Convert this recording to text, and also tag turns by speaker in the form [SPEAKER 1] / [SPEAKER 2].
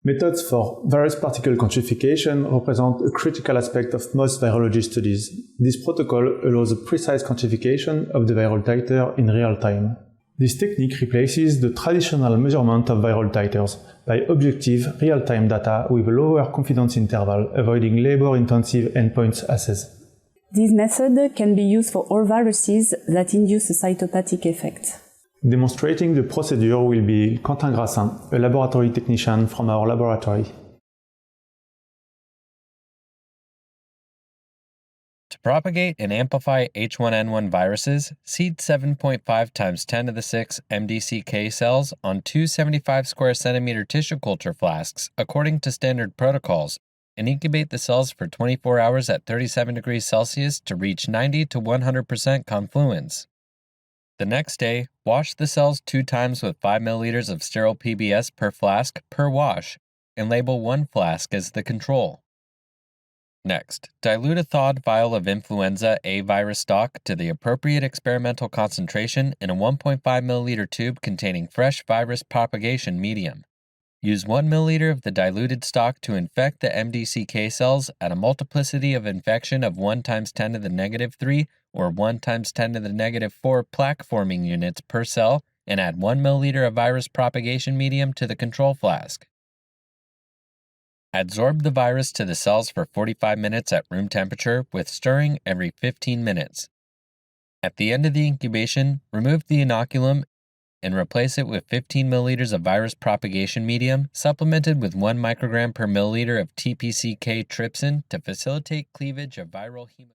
[SPEAKER 1] Methods for virus particle quantification represent a critical aspect of most virology studies. This protocol allows a precise quantification of the viral titer in real time. This technique replaces the traditional measurement of viral titers by objective, real-time data with a lower confidence interval, avoiding labor-intensive endpoints assays.
[SPEAKER 2] This method can be used for all viruses that induce a cytopathic effect.
[SPEAKER 1] Demonstrating the procedure will be Quentin Grassin, a laboratory technician from our laboratory.
[SPEAKER 3] To propagate and amplify H1N1 viruses, seed 7.5 times 10 to the 6 MDCK cells on 275 square centimeter tissue culture flasks according to standard protocols, and incubate the cells for 24 hours at 37 degrees Celsius to reach 90 to 100% confluence. The next day, wash the cells 2 times with 5 milliliters of sterile PBS per flask per wash, and label one flask as the control. Next, dilute a thawed vial of influenza A virus stock to the appropriate experimental concentration in a 1.5 milliliter tube containing fresh virus propagation medium. Use 1 milliliter of the diluted stock to infect the MDCK cells at a multiplicity of infection of 1 times 10 to the negative 3 or 1 times 10 to the negative 4 plaque-forming units per cell, and add 1 milliliter of virus propagation medium to the control flask. Adsorb the virus to the cells for 45 minutes at room temperature with stirring every 15 minutes. At the end of the incubation, remove the inoculum and replace it with 15 milliliters of virus propagation medium supplemented with 1 microgram per milliliter of TPCK trypsin to facilitate cleavage of viral hemoglobin.